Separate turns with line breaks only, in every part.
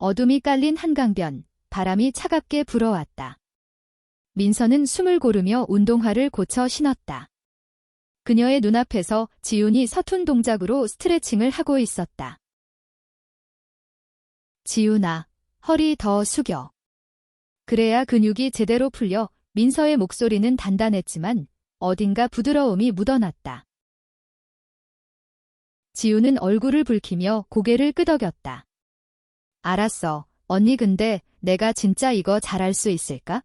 어둠이 깔린 한강변, 바람이 차갑게 불어왔다. 민서는 숨을 고르며 운동화를 고쳐 신었다. 그녀의 눈앞에서 지훈이 서툰 동작으로 스트레칭을 하고 있었다. 지훈아, 허리 더 숙여. 그래야 근육이 제대로 풀려. 민서의 목소리는 단단했지만 어딘가 부드러움이 묻어났다. 지훈은 얼굴을 붉히며 고개를 끄덕였다. 알았어. 언니 근데 내가 진짜 이거 잘할 수 있을까?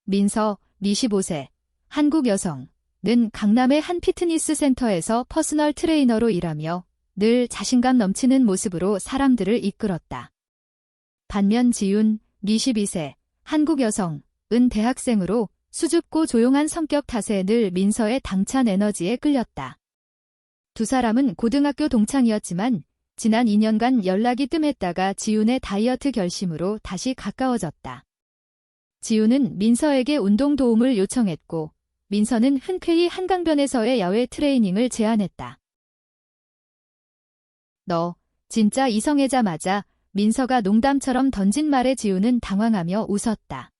민서, 25세, 한국 여성, 는 강남의 한 피트니스 센터에서 퍼스널 트레이너로 일하며 늘 자신감 넘치는 모습으로 사람들을 이끌었다. 반면 지훈, 22세, 한국 여성, 은 대학생으로 수줍고 조용한 성격 탓에 늘 민서의 당찬 에너지에 끌렸다. 두 사람은 고등학교 동창이었지만 지난 2년간 연락이 뜸했다가 지훈의 다이어트 결심으로 다시 가까워졌다. 지훈은 민서에게 운동 도움을 요청했고 민서는 흔쾌히 한강변에서의 야외 트레이닝을 제안했다. 너 진짜 이성애자 맞아? 민서가 농담처럼 던진 말에 지훈은 당황하며 웃었다.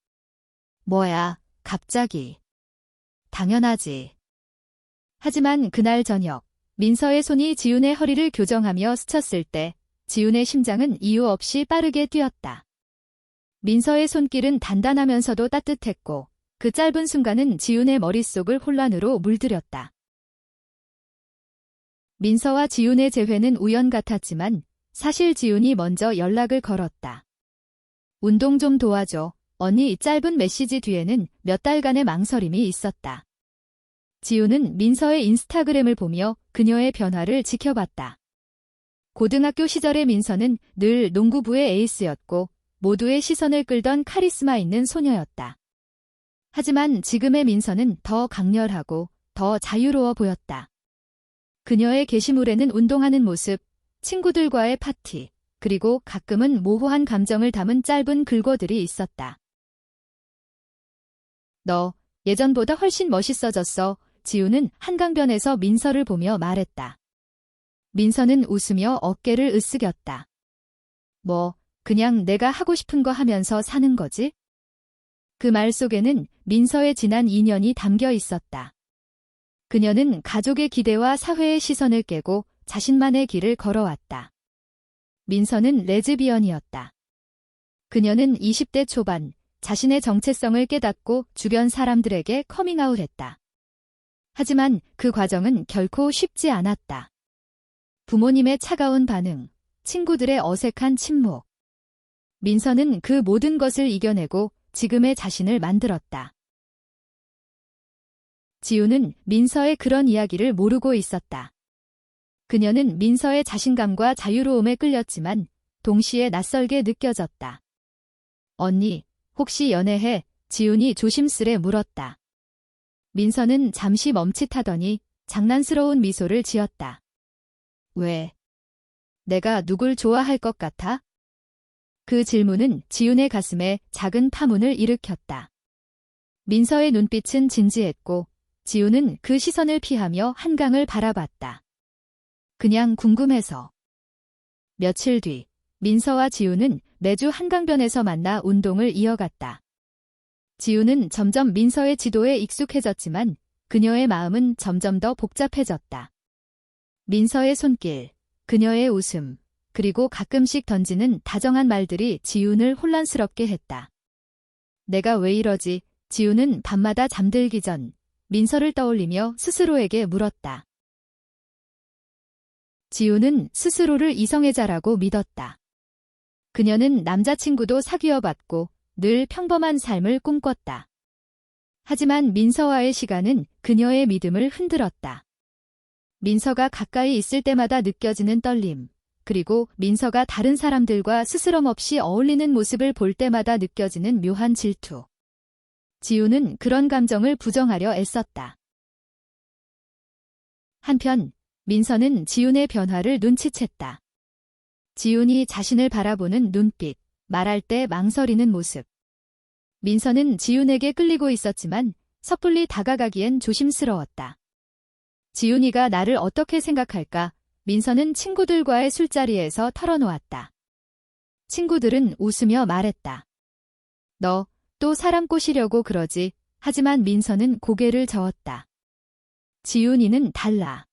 뭐야, 갑자기. 당연하지. 하지만 그날 저녁, 민서의 손이 지훈의 허리를 교정하며 스쳤을 때 지훈의 심장은 이유 없이 빠르게 뛰었다. 민서의 손길은 단단하면서도 따뜻했고 그 짧은 순간은 지훈의 머릿속을 혼란으로 물들였다. 민서와 지훈의 재회는 우연 같았지만 사실 지훈이 먼저 연락을 걸었다. 운동 좀 도와줘. 언니. 이 짧은 메시지 뒤에는 몇 달간의 망설임이 있었다. 지훈은 민서의 인스타그램을 보며 그녀의 변화를 지켜봤다. 고등학교 시절의 민서는 늘 농구부의 에이스였고 모두의 시선을 끌던 카리스마 있는 소녀였다. 하지만 지금의 민서는 더 강렬하고 더 자유로워 보였다. 그녀의 게시물에는 운동하는 모습, 친구들과의 파티, 그리고 가끔은 모호한 감정을 담은 짧은 글거들이 있었다. 너 예전보다 훨씬 멋있어졌어. 지훈은 한강변에서 민서를 보며 말했다. 민서는 웃으며 어깨를 으쓱였다. 뭐, 그냥 내가 하고 싶은 거 하면서 사는 거지? 그 말 속에는 민서의 지난 2년이 담겨 있었다. 그녀는 가족의 기대와 사회의 시선을 깨고 자신만의 길을 걸어왔다. 민서는 레즈비언이었다. 그녀는 20대 초반 자신의 정체성을 깨닫고 주변 사람들에게 커밍아웃했다. 하지만 그 과정은 결코 쉽지 않았다. 부모님의 차가운 반응, 친구들의 어색한 침묵. 민서는 그 모든 것을 이겨내고 지금의 자신을 만들었다. 지훈은 민서의 그런 이야기를 모르고 있었다. 그녀는 민서의 자신감과 자유로움에 끌렸지만 동시에 낯설게 느껴졌다. 언니, 혹시 연애해? 지훈이 조심스레 물었다. 민서는 잠시 멈칫하더니 장난스러운 미소를 지었다. 왜? 내가 누굴 좋아할 것 같아? 그 질문은 지훈의 가슴에 작은 파문을 일으켰다. 민서의 눈빛은 진지했고 지훈은 그 시선을 피하며 한강을 바라봤다. 그냥 궁금해서. 며칠 뒤 민서와 지훈은 매주 한강변에서 만나 운동을 이어갔다. 지훈은 점점 민서의 지도에 익숙해졌지만 그녀의 마음은 점점 더 복잡해졌다. 민서의 손길, 그녀의 웃음, 그리고 가끔씩 던지는 다정한 말들이 지훈을 혼란스럽게 했다. 내가 왜 이러지? 지훈은 밤마다 잠들기 전 민서를 떠올리며 스스로에게 물었다. 지훈은 스스로를 이성애자라고 믿었다. 그녀는 남자친구도 사귀어봤고 늘 평범한 삶을 꿈꿨다. 하지만 민서와의 시간은 그녀의 믿음을 흔들었다. 민서가 가까이 있을 때마다 느껴지는 떨림, 그리고 민서가 다른 사람들과 스스럼 없이 어울리는 모습을 볼 때마다 느껴지는 묘한 질투. 지훈은 그런 감정을 부정하려 애썼다. 한편 민서는 지훈의 변화를 눈치챘다. 지훈이 자신을 바라보는 눈빛, 말할 때 망설이는 모습. 민서는 지훈에게 끌리고 있었지만 섣불리 다가가기엔 조심스러웠다. 지훈이가 나를 어떻게 생각할까? 민서는 친구들과의 술자리에서 털어놓았다. 친구들은 웃으며 말했다. 너 또 사람 꼬시려고 그러지. 하지만 민서는 고개를 저었다. 지훈이는 달라.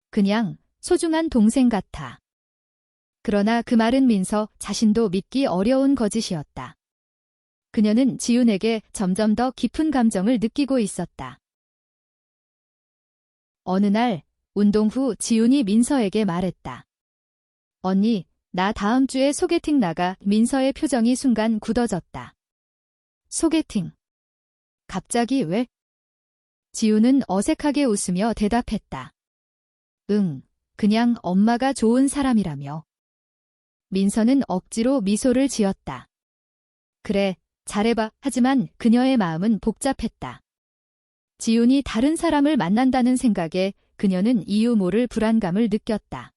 그냥 소중한 동생 같아. 그러나 그 말은 민서 자신도 믿기 어려운 거짓이었다. 그녀는 지훈에게 점점 더 깊은 감정을 느끼고 있었다. 어느 날 운동 후 지훈이 민서에게 말했다. 언니, 나 다음 주에 소개팅 나가. 민서의 표정이 순간 굳어졌다. 소개팅. 갑자기 왜? 지훈은 어색하게 웃으며 대답했다. 응, 그냥 엄마가 좋은 사람이라며. 민서는 억지로 미소를 지었다. 그래, 잘해봐. 하지만 그녀의 마음은 복잡했다. 지훈이 다른 사람을 만난다는 생각에 그녀는 이유 모를 불안감을 느꼈다.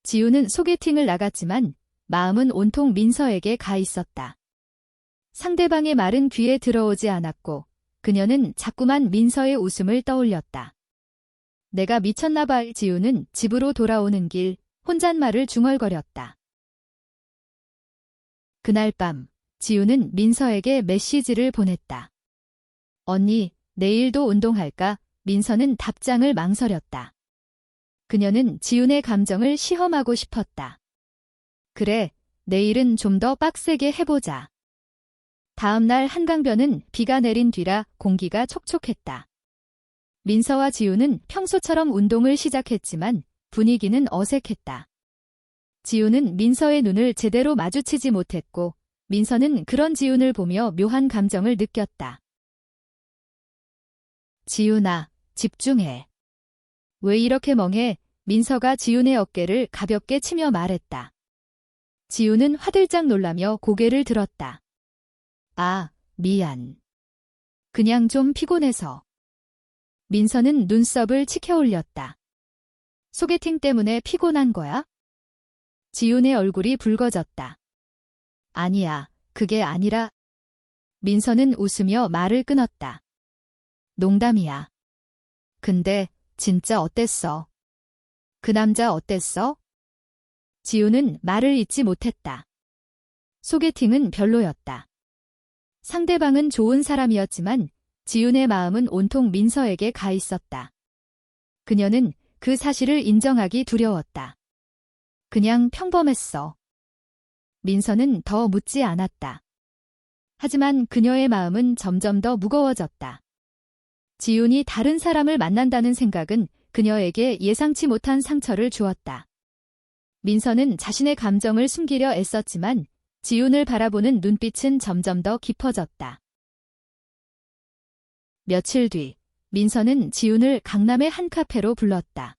지훈은 소개팅을 나갔지만 마음은 온통 민서에게 가 있었다. 상대방의 말은 귀에 들어오지 않았고 그녀는 자꾸만 민서의 웃음을 떠올렸다. 내가 미쳤나 봐. 지훈은 집으로 돌아오는 길 혼잣말을 중얼거렸다. 그날 밤 지훈은 민서에게 메시지를 보냈다. 언니, 내일도 운동할까? 민서는 답장을 망설였다. 그녀는 지훈의 감정을 시험하고 싶었다. 그래, 내일은 좀 더 빡세게 해보자. 다음 날 한강변은 비가 내린 뒤라 공기가 촉촉했다. 민서와 지훈은 평소처럼 운동을 시작했지만 분위기는 어색했다. 지훈은 민서의 눈을 제대로 마주치지 못했고 민서는 그런 지훈을 보며 묘한 감정을 느꼈다. 지훈아, 집중해. 왜 이렇게 멍해? 민서가 지훈의 어깨를 가볍게 치며 말했다. 지훈은 화들짝 놀라며 고개를 들었다. 아, 미안. 그냥 좀 피곤해서. 민서는 눈썹을 치켜 올렸다. 소개팅 때문에 피곤한 거야? 지훈의 얼굴이 붉어졌다. 아니야, 그게 아니라. 민서는 웃으며 말을 끊었다. 농담이야. 근데 진짜 어땠어? 그 남자 어땠어? 지훈은 말을 잇지 못했다. 소개팅은 별로였다. 상대방은 좋은 사람이었지만 지훈의 마음은 온통 민서에게 가 있었다. 그녀는 그 사실을 인정하기 두려웠다. 그냥 평범했어. 민서는 더 묻지 않았다. 하지만 그녀의 마음은 점점 더 무거워졌다. 지훈이 다른 사람을 만난다는 생각은 그녀에게 예상치 못한 상처를 주었다. 민서는 자신의 감정을 숨기려 애썼지만 지훈을 바라보는 눈빛은 점점 더 깊어졌다. 며칠 뒤, 민서는 지훈을 강남의 한 카페로 불렀다.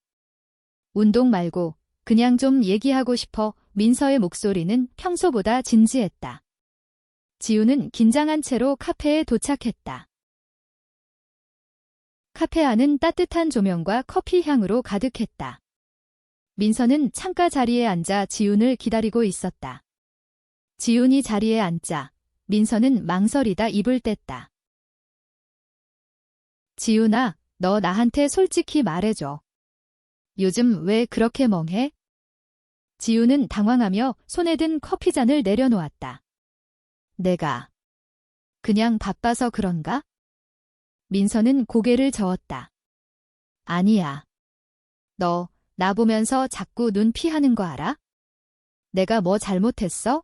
운동 말고 그냥 좀 얘기하고 싶어. 민서의 목소리는 평소보다 진지했다. 지훈은 긴장한 채로 카페에 도착했다. 카페 안은 따뜻한 조명과 커피 향으로 가득했다. 민서는 창가 자리에 앉아 지훈을 기다리고 있었다. 지훈이 자리에 앉자 민서는 망설이다 입을 뗐다. 지훈아, 너 나한테 솔직히 말해줘. 요즘 왜 그렇게 멍해? 지훈은 당황하며 손에 든 커피잔을 내려놓았다. 내가 그냥 바빠서 그런가? 민서는 고개를 저었다. 아니야. 너 나 보면서 자꾸 눈 피하는 거 알아? 내가 뭐 잘못했어?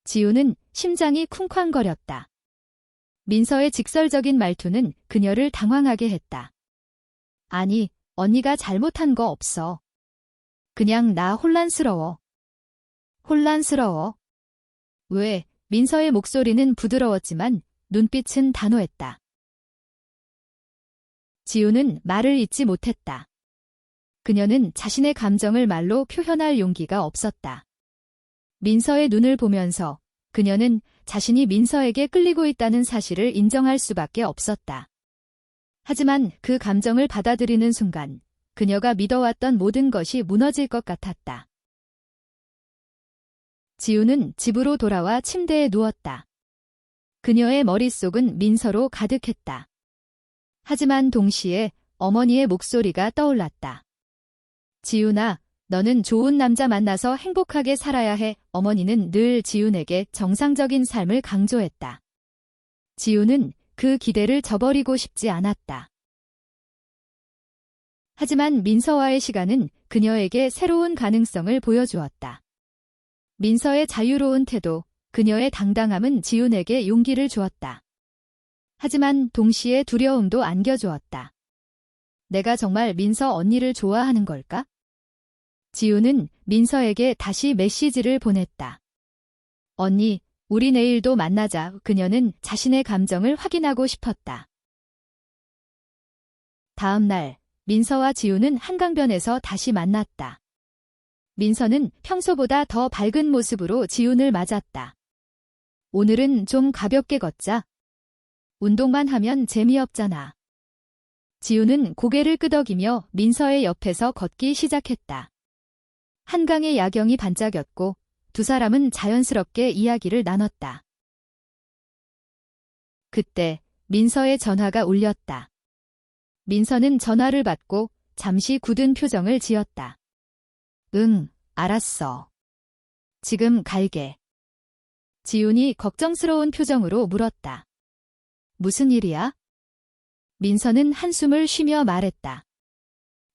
지훈은 심장이 쿵쾅거렸다. 민서의 직설적인 말투는 그녀를 당황하게 했다. 아니, 언니가 잘못한 거 없어. 그냥 나 혼란스러워. 혼란스러워? 왜? 민서의 목소리는 부드러웠지만 눈빛은 단호했다. 지훈은 말을 잇지 못했다. 그녀는 자신의 감정을 말로 표현할 용기가 없었다. 민서의 눈을 보면서 그녀는 자신이 민서에게 끌리고 있다는 사실을 인정할 수밖에 없었다. 하지만 그 감정을 받아들이는 순간 그녀가 믿어왔던 모든 것이 무너질 것 같았다. 지훈은 집으로 돌아와 침대에 누웠다. 그녀의 머릿속은 민서로 가득했다. 하지만 동시에 어머니의 목소리가 떠올랐다. 지훈아, 너는 좋은 남자 만나서 행복하게 살아야 해. 어머니는 늘 지훈에게 정상적인 삶을 강조했다. 지훈은 그 기대를 저버리고 싶지 않았다. 하지만 민서와의 시간은 그녀에게 새로운 가능성을 보여주었다. 민서의 자유로운 태도, 그녀의 당당함은 지훈에게 용기를 주었다. 하지만 동시에 두려움도 안겨주었다. 내가 정말 민서 언니를 좋아하는 걸까? 지훈은 민서에게 다시 메시지를 보냈다. 언니, 우리 내일도 만나자. 그녀는 자신의 감정을 확인하고 싶었다. 다음 날, 민서와 지훈은 한강변에서 다시 만났다. 민서는 평소보다 더 밝은 모습으로 지훈을 맞았다. 오늘은 좀 가볍게 걷자. 운동만 하면 재미없잖아. 지훈은 고개를 끄덕이며 민서의 옆에서 걷기 시작했다. 한강의 야경이 반짝였고 두 사람은 자연스럽게 이야기를 나눴다. 그때 민서의 전화가 울렸다. 민서는 전화를 받고 잠시 굳은 표정을 지었다. 응, 알았어. 지금 갈게. 지훈이 걱정스러운 표정으로 물었다. 무슨 일이야? 민서는 한숨을 쉬며 말했다.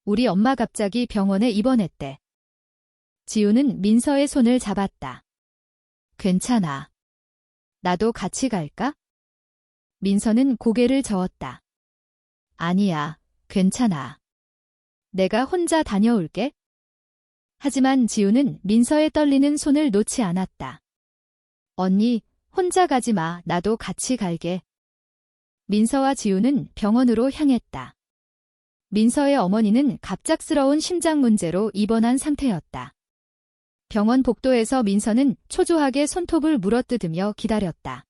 우리 엄마 갑자기 병원에 입원했대. 지훈은 민서의 손을 잡았다. 괜찮아. 나도 같이 갈까? 민서는 고개를 저었다. 아니야, 괜찮아. 내가 혼자 다녀올게. 하지만 지훈은 민서의 떨리는 손을 놓지 않았다. 언니, 혼자 가지 마. 나도 같이 갈게. 민서와 지훈은 병원으로 향했다. 민서의 어머니는 갑작스러운 심장 문제로 입원한 상태였다. 병원 복도에서 민서는 초조하게 손톱을 물어뜯으며 기다렸다.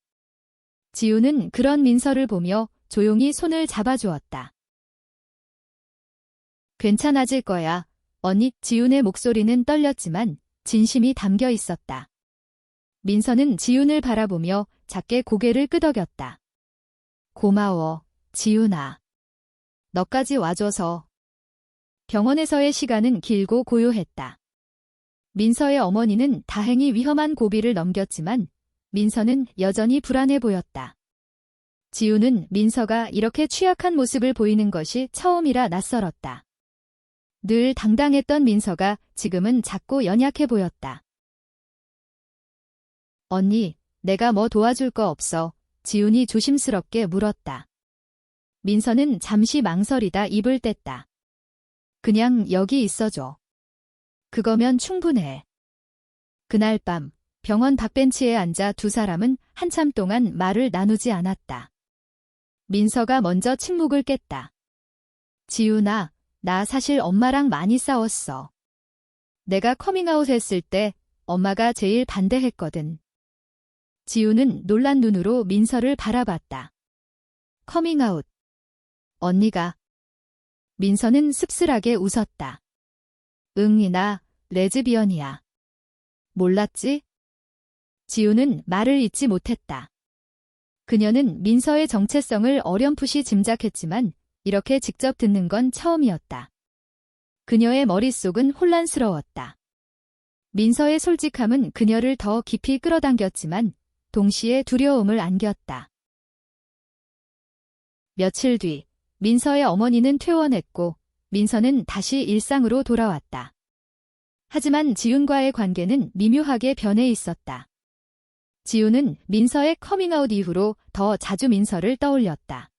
지훈은 그런 민서를 보며 조용히 손을 잡아주었다. 괜찮아질 거야. 언니. 지훈의 목소리는 떨렸지만 진심이 담겨 있었다. 민서는 지훈을 바라보며 작게 고개를 끄덕였다. 고마워, 지훈아. 너까지 와줘서. 병원에서의 시간은 길고 고요했다. 민서의 어머니는 다행히 위험한 고비를 넘겼지만 민서는 여전히 불안해 보였다. 지훈은 민서가 이렇게 취약한 모습을 보이는 것이 처음이라 낯설었다. 늘 당당했던 민서가 지금은 작고 연약해 보였다. 언니, 내가 뭐 도와줄 거 없어? 지훈이 조심스럽게 물었다. 민서는 잠시 망설이다 입을 뗐다. 그냥 여기 있어줘. 그거면 충분해. 그날 밤 병원 밖벤치에 앉아 두 사람은 한참 동안 말을 나누지 않았다. 민서가 먼저 침묵을 깼다. 지훈아, 나 사실 엄마랑 많이 싸웠어. 내가 커밍아웃 했을 때 엄마가 제일 반대했거든. 지훈은 놀란 눈으로 민서를 바라봤다. 커밍아웃. 언니가. 민서는 씁쓸하게 웃었다. 응, 나 레즈비언이야. 몰랐지? 지훈은 말을 잇지 못했다. 그녀는 민서의 정체성을 어렴풋이 짐작했지만 이렇게 직접 듣는 건 처음이었다. 그녀의 머릿속은 혼란스러웠다. 민서의 솔직함은 그녀를 더 깊이 끌어당겼지만 동시에 두려움을 안겼다. 며칠 뒤 민서의 어머니는 퇴원했고 민서는 다시 일상으로 돌아왔다. 하지만 지훈과의 관계는 미묘하게 변해 있었다. 지훈은 민서의 커밍아웃 이후로 더 자주 민서를 떠올렸다.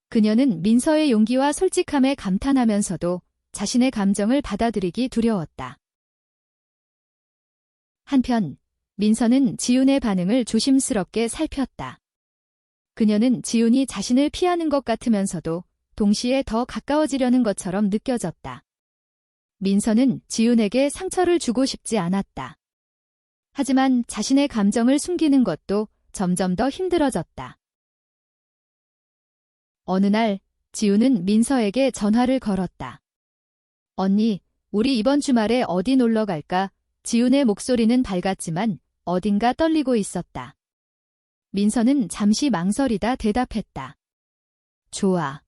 그녀는 민서의 용기와 솔직함에 감탄하면서도 자신의 감정을 받아들이기 두려웠다. 한편 민서는 지훈의 반응을 조심스럽게 살폈다. 그녀는 지훈이 자신을 피하는 것 같으면서도 동시에 더 가까워지려는 것처럼 느껴졌다. 민서는 지훈에게 상처를 주고 싶지 않았다. 하지만 자신의 감정을 숨기는 것도 점점 더 힘들어졌다. 어느 날 지훈은 민서에게 전화를 걸었다. 언니, 우리 이번 주말에 어디 놀러 갈까? 지훈의 목소리는 밝았지만 어딘가 떨리고 있었다. 민서는 잠시 망설이다 대답했다. 좋아.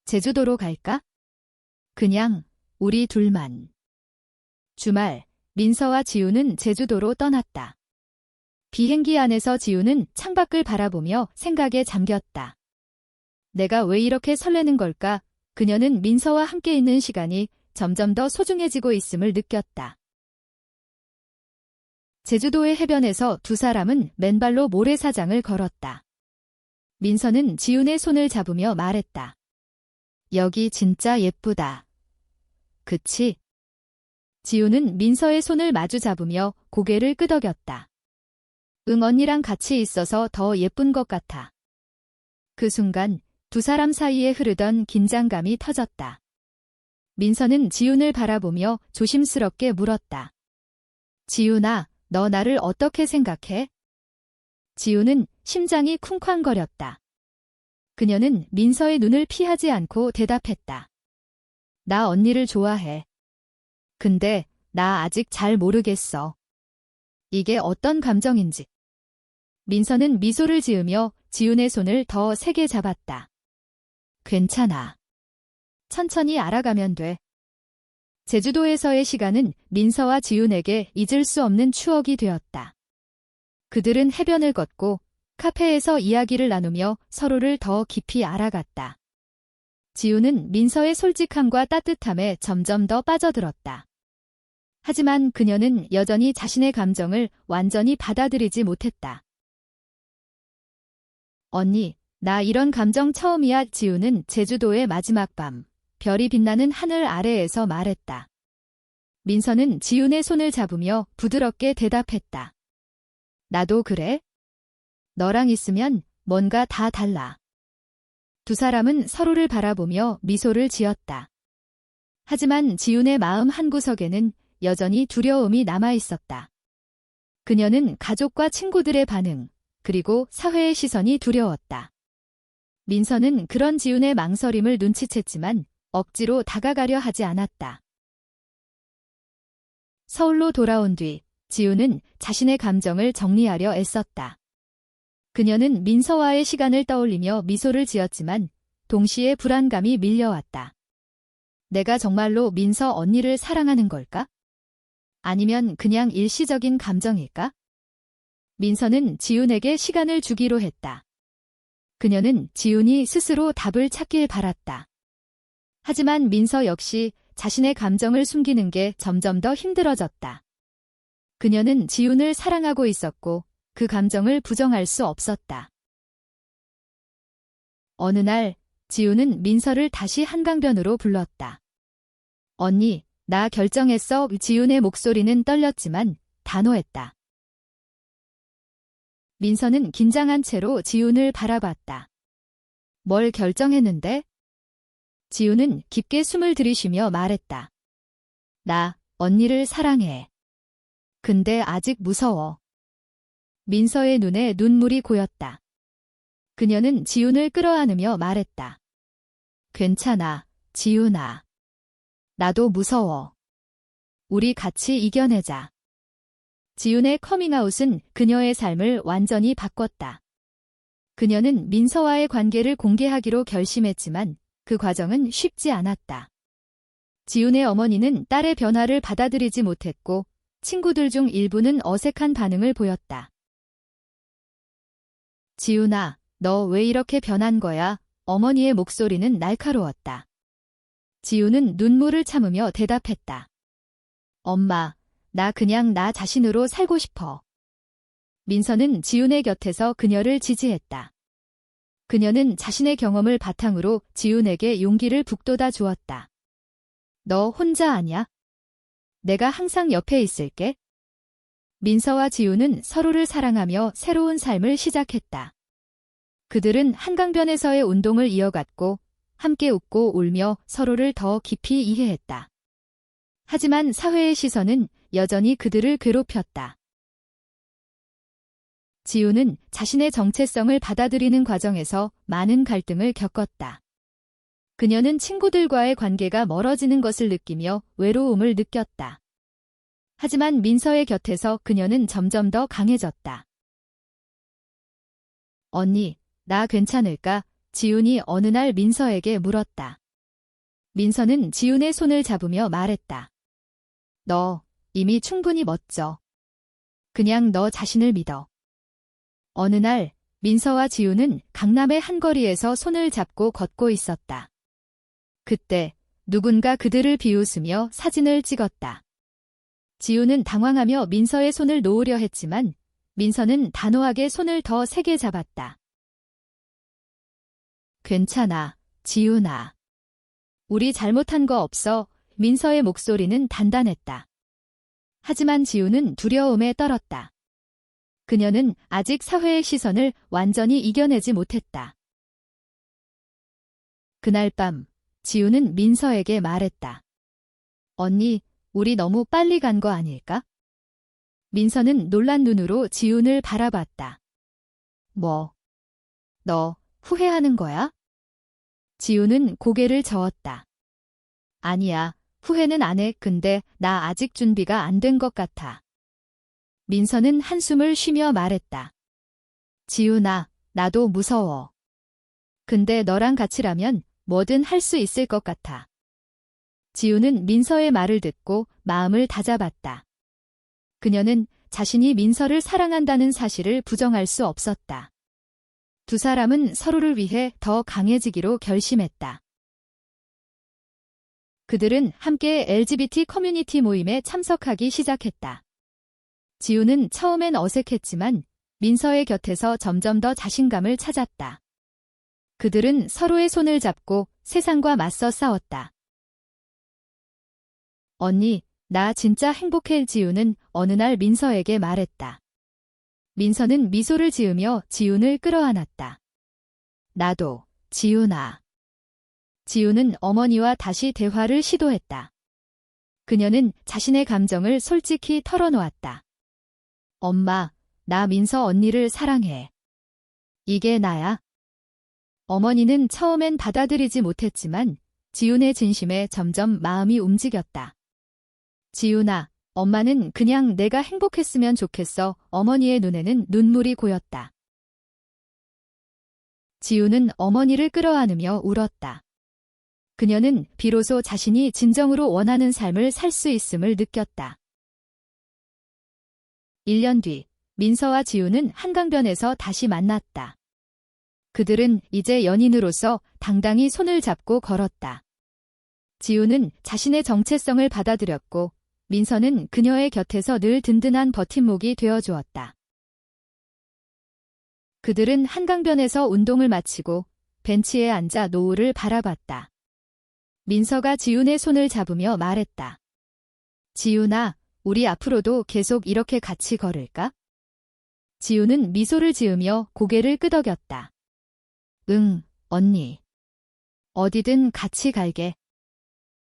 제주도로 갈까? 그냥 우리 둘만. 주말, 민서와 지우는 제주도로 떠났다. 비행기 안에서 지우는 창밖을 바라보며 생각에 잠겼다. 내가 왜 이렇게 설레는 걸까? 그녀는 민서와 함께 있는 시간이 점점 더 소중해지고 있음을 느꼈다. 제주도의 해변에서 두 사람은 맨발로 모래사장을 걸었다. 민서는 지훈의 손을 잡으며 말했다. 여기 진짜 예쁘다. 그치? 지훈은 민서의 손을 마주 잡으며 고개를 끄덕였다. 응, 언니랑 같이 있어서 더 예쁜 것 같아. 그 순간 두 사람 사이에 흐르던 긴장감이 터졌다. 민서는 지훈을 바라보며 조심스럽게 물었다. 지훈아, 너 나를 어떻게 생각해? 지훈은 심장이 쿵쾅거렸다. 그녀는 민서의 눈을 피하지 않고 대답했다. 나 언니를 좋아해. 근데 나 아직 잘 모르겠어. 이게 어떤 감정인지. 민서는 미소를 지으며 지훈의 손을 더 세게 잡았다. 괜찮아. 천천히 알아가면 돼. 제주도에서의 시간은 민서와 지훈에게 잊을 수 없는 추억이 되었다. 그들은 해변을 걷고 카페에서 이야기를 나누며 서로를 더 깊이 알아갔다. 지훈은 민서의 솔직함과 따뜻함에 점점 더 빠져들었다. 하지만 그녀는 여전히 자신의 감정을 완전히 받아들이지 못했다. 언니, 나 이런 감정 처음이야. 지훈은 제주도의 마지막 밤, 별이 빛나는 하늘 아래에서 말했다. 민서는 지훈의 손을 잡으며 부드럽게 대답했다. 나도 그래? 너랑 있으면 뭔가 다 달라. 두 사람은 서로를 바라보며 미소를 지었다. 하지만 지훈의 마음 한구석에는 여전히 두려움이 남아있었다. 그녀는 가족과 친구들의 반응, 그리고 사회의 시선이 두려웠다. 민서는 그런 지훈의 망설임을 눈치챘지만 억지로 다가가려 하지 않았다. 서울로 돌아온 뒤 지훈은 자신의 감정을 정리하려 애썼다. 그녀는 민서와의 시간을 떠올리며 미소를 지었지만 동시에 불안감이 밀려왔다. 내가 정말로 민서 언니를 사랑하는 걸까? 아니면 그냥 일시적인 감정일까? 민서는 지훈에게 시간을 주기로 했다. 그녀는 지훈이 스스로 답을 찾길 바랐다. 하지만 민서 역시 자신의 감정을 숨기는 게 점점 더 힘들어졌다. 그녀는 지훈을 사랑하고 있었고 그 감정을 부정할 수 없었다. 어느 날 지훈은 민서를 다시 한강변으로 불렀다. 언니, 나 결정했어. 지훈의 목소리는 떨렸지만 단호했다. 민서는 긴장한 채로 지훈을 바라봤다. 뭘 결정했는데? 지훈은 깊게 숨을 들이쉬며 말했다. 나 언니를 사랑해. 근데 아직 무서워. 민서의 눈에 눈물이 고였다. 그녀는 지훈을 끌어안으며 말했다. 괜찮아, 지훈아. 나도 무서워. 우리 같이 이겨내자. 지훈의 커밍아웃은 그녀의 삶을 완전히 바꿨다. 그녀는 민서와의 관계를 공개하기로 결심했지만 그 과정은 쉽지 않았다. 지훈의 어머니는 딸의 변화를 받아들이지 못했고 친구들 중 일부는 어색한 반응을 보였다. 지훈아, 너 왜 이렇게 변한 거야? 어머니의 목소리는 날카로웠다. 지훈은 눈물을 참으며 대답했다. 엄마, 나 그냥 나 자신으로 살고 싶어. 민서는 지훈의 곁에서 그녀를 지지했다. 그녀는 자신의 경험을 바탕으로 지훈에게 용기를 북돋아 주었다. 너 혼자 아냐? 내가 항상 옆에 있을게. 민서와 지훈은 서로를 사랑하며 새로운 삶을 시작했다. 그들은 한강변에서의 운동을 이어갔고 함께 웃고 울며 서로를 더 깊이 이해했다. 하지만 사회의 시선은 여전히 그들을 괴롭혔다. 지훈은 자신의 정체성을 받아들이는 과정에서 많은 갈등을 겪었다. 그녀는 친구들과의 관계가 멀어지는 것을 느끼며 외로움을 느꼈다. 하지만 민서의 곁에서 그녀는 점점 더 강해졌다. 언니, 나 괜찮을까? 지훈이 어느 날 민서에게 물었다. 민서는 지훈의 손을 잡으며 말했다. 너 이미 충분히 멋져. 그냥 너 자신을 믿어. 어느 날 민서와 지우는 강남의 한 거리에서 손을 잡고 걷고 있었다. 그때 누군가 그들을 비웃으며 사진을 찍었다. 지우는 당황하며 민서의 손을 놓으려 했지만 민서는 단호하게 손을 더 세게 잡았다. 괜찮아, 지우나. 우리 잘못한 거 없어. 민서의 목소리는 단단했다. 하지만 지우는 두려움에 떨었다. 그녀는 아직 사회의 시선을 완전히 이겨내지 못했다. 그날 밤 지우는 민서에게 말했다. 언니, 우리 너무 빨리 간 거 아닐까? 민서는 놀란 눈으로 지훈을 바라봤다. 뭐? 너 후회하는 거야? 지훈은 고개를 저었다. 아니야, 후회는 안 해. 근데 나 아직 준비가 안 된 것 같아. 민서는 한숨을 쉬며 말했다. 지훈아, 나도 무서워. 근데 너랑 같이라면 뭐든 할 수 있을 것 같아. 지훈은 민서의 말을 듣고 마음을 다잡았다. 그녀는 자신이 민서를 사랑한다는 사실을 부정할 수 없었다. 두 사람은 서로를 위해 더 강해지기로 결심했다. 그들은 함께 LGBT 커뮤니티 모임에 참석하기 시작했다. 지우는 처음엔 어색했지만 민서의 곁에서 점점 더 자신감을 찾았다. 그들은 서로의 손을 잡고 세상과 맞서 싸웠다. 언니, 나 진짜 행복해. 지우는 어느 날 민서에게 말했다. 민서는 미소를 지으며 지훈을 끌어안았다. 나도, 지훈아. 지훈은 어머니와 다시 대화를 시도했다. 그녀는 자신의 감정을 솔직히 털어놓았다. 엄마, 나 민서 언니를 사랑해. 이게 나야. 어머니는 처음엔 받아들이지 못했지만 지훈의 진심에 점점 마음이 움직였다. 지훈아, 엄마는 그냥 내가 행복했으면 좋겠어. 어머니의 눈에는 눈물이 고였다. 지훈은 어머니를 끌어안으며 울었다. 그녀는 비로소 자신이 진정으로 원하는 삶을 살 수 있음을 느꼈다. 1년 뒤, 민서와 지훈은 한강변에서 다시 만났다. 그들은 이제 연인으로서 당당히 손을 잡고 걸었다. 지훈은 자신의 정체성을 받아들였고, 민서는 그녀의 곁에서 늘 든든한 버팀목이 되어주었다. 그들은 한강변에서 운동을 마치고 벤치에 앉아 노을을 바라봤다. 민서가 지훈의 손을 잡으며 말했다. 지훈아, 우리 앞으로도 계속 이렇게 같이 걸을까? 지훈은 미소를 지으며 고개를 끄덕였다. 응, 언니. 어디든 같이 갈게.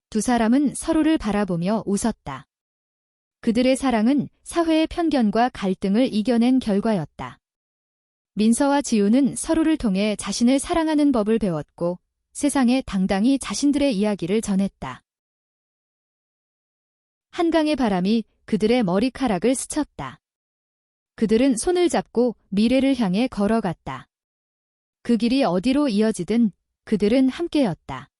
두 사람은 서로를 바라보며 웃었다. 그들의 사랑은 사회의 편견과 갈등을 이겨낸 결과였다. 민서와 지훈은 서로를 통해 자신을 사랑하는 법을 배웠고 세상에 당당히 자신들의 이야기를 전했다. 한강의 바람이 그들의 머리카락을 스쳤다. 그들은 손을 잡고 미래를 향해 걸어갔다. 그 길이 어디로 이어지든 그들은 함께였다.